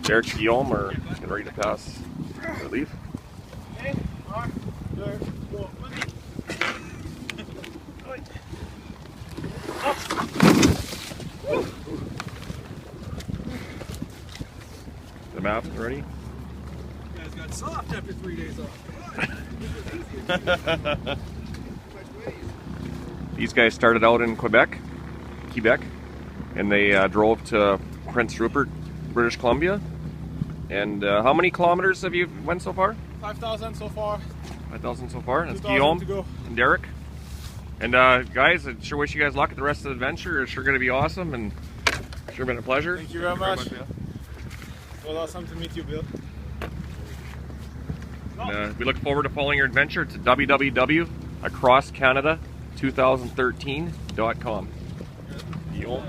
Derek, Guillaume are getting ready to pass or leave. The map ready? You guys got soft after 3 days off. These guys started out in Quebec, and they drove to Prince Rupert, British Columbia. And how many kilometers have you went so far? 5,000 so far. 5,000 so far. That's 2,000 Guillaume to go. and Derek. And guys, I sure wish you guys luck at the rest of the adventure. It's sure going to be awesome, and sure been a pleasure. Thank you very much. Yeah. It was awesome to meet you, Bill. And, we look forward to following your adventure. It's www.acrosscanada2013.com. Guillaume.